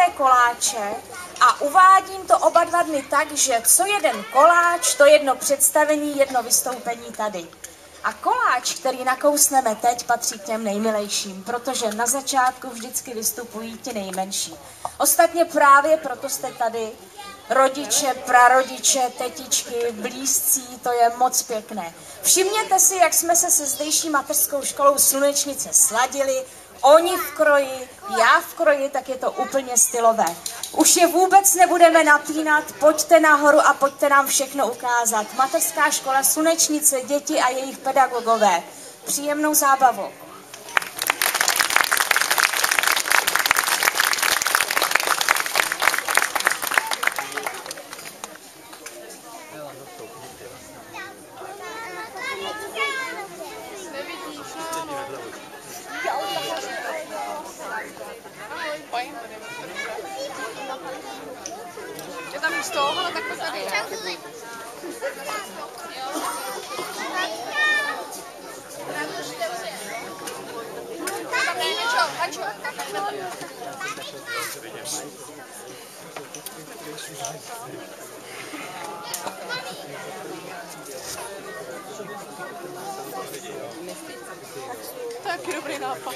mateřské koláče a uvádím to oba dva dny tak, že co jeden koláč, to jedno představení, jedno vystoupení tady. A koláč, který nakousneme teď, patří k těm nejmilejším, protože na začátku vždycky vystupují ti nejmenší. Ostatně právě proto jste tady, rodiče, prarodiče, tetičky, blízcí, to je moc pěkné. Všimněte si, jak jsme se se zdejší mateřskou školou Slunečnice sladili, oni v kroji, já v kroji, tak je to úplně stylové. Už je vůbec nebudeme napínat, pojďte nahoru a pojďte nám všechno ukázat. Mateřská škola Slunečnice, děti a jejich pedagogové. Příjemnou zábavu. Je tam místo, ale tak to tady je. Taky dobrý nápad.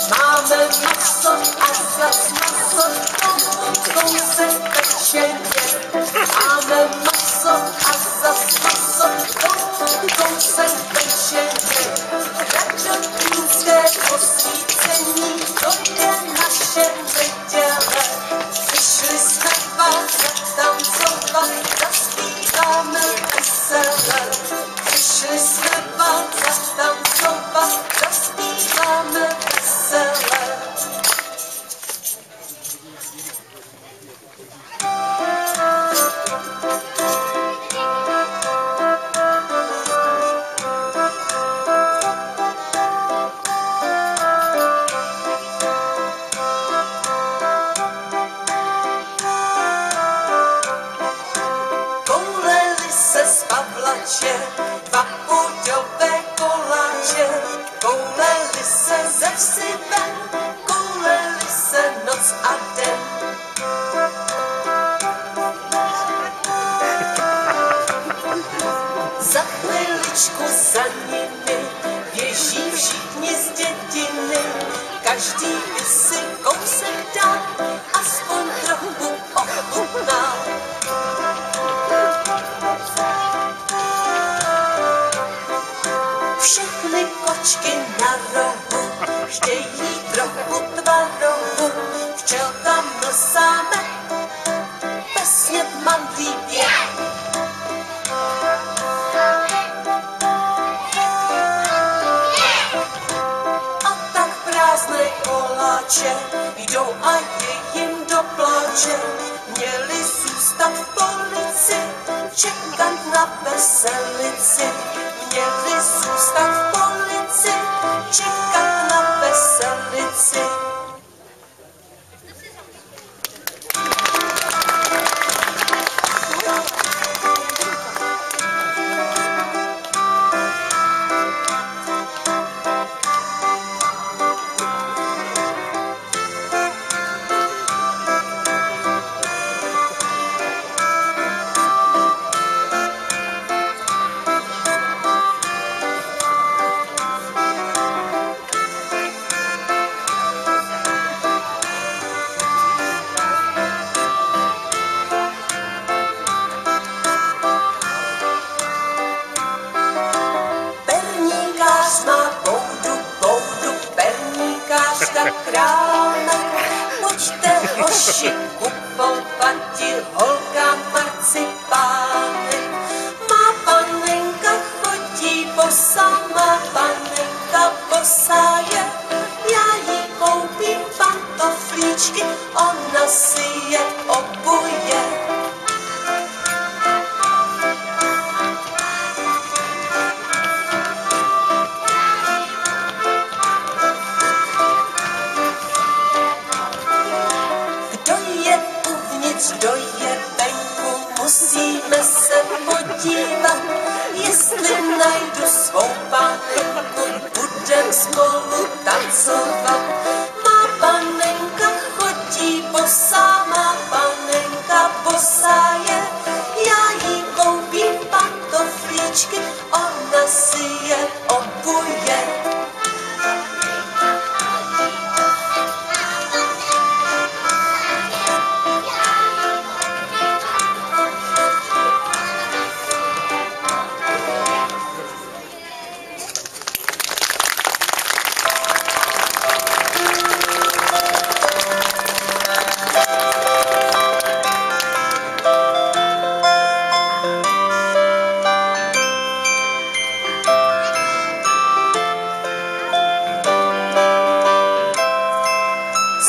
Máme maso a zas maso, kousek pečeně. Máme maso a zas maso, kousek pečeně. Radotínské posvícení, to je naše neděle. Přišli jsme vás zatancovat, zaspíváme vesele. Přišli jsme vás zatancovat, zaspíváme vesele. Kouleli se z Pavlače, dva půďové koláče, kouleli se ze vsi ven, kouleli se noc a den. Za chviličku za nimi běží všichni z dětiny, každý by si kousek dal, aspoň trochu ochutnal. Všechny kočky na rohu chtějí trochu tvarohu, včelkám nosáme pesně mandlí běh. A tak prázdné koláče jdou a je jim do pláče, měli zůstat v polici, čekat na veselici. Měli zůstat v polici, čekat na veselici. budem spolu tancovat. Má panenka chodí bosá, má panenka bosá je. Já jí koupím pantoflíčky, ona si je obuje.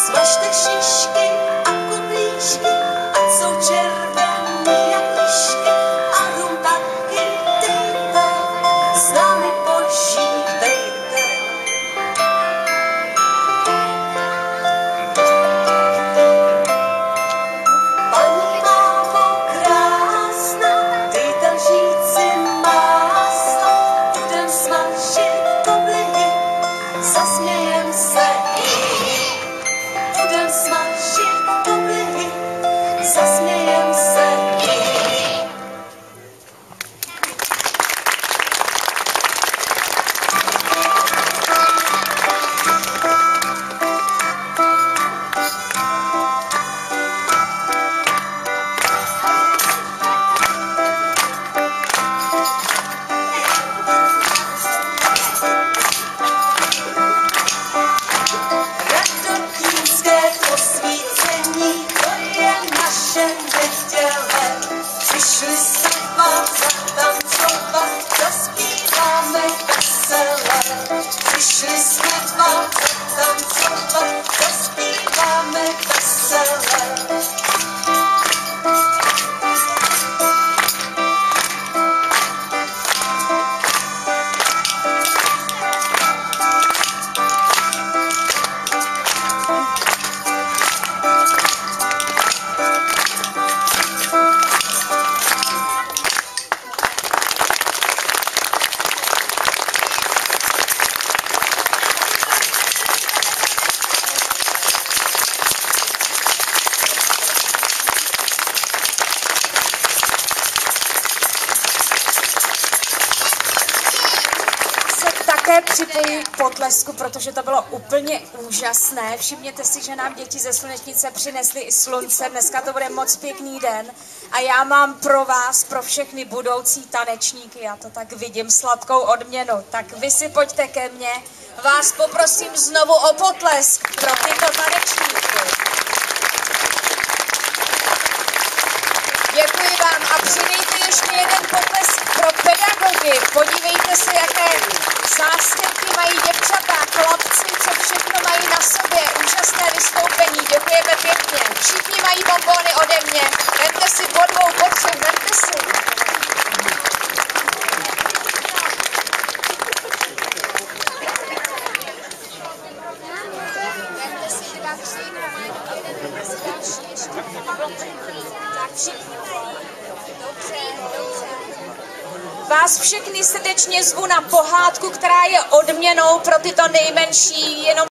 Smažte šišky a kublíčky, ať jsou červený jak lišky, a rum taky dejte, s námi požívejte. Paní mámo krásná, dejte lžíci másla, budem smažit koblihy, zasmějem se jí. Budem smažit koblihy, zasmějem se jí. Radotínské posvícení, to je naše neděle. Přišli jsme vám zatancovat, zaspíváme vesele. Přišli jsme vám zatancovat, zaspíváme vesele. Také připojuji k potlesku, protože to bylo úplně úžasné. Všimněte si, že nám děti ze Slunečnice přinesly i slunce. Dneska to bude moc pěkný den. A já mám pro vás, pro všechny budoucí tanečníky, já to tak vidím, sladkou odměnu. Tak vy si pojďte ke mně. Vás poprosím znovu o potlesk pro tyto tanečníky. Děkuji vám a přidejte ještě jeden potlesk pro pedagogy. Podívejte se, jaké zástěrky mají děvčata, chlapci, co všechno mají na sobě. Úžasné vystoupení, děkujeme pěkně. Všichni mají bonbony ode mě. Vemte si po dvou, po třech, vemte si. Vemte si 2, 3, jeden si další ještě. Tak všichni mají. Dobře, dobře. Vás všechny srdečně zvu na pohádku, která je odměnou pro tyto nejmenší, jenom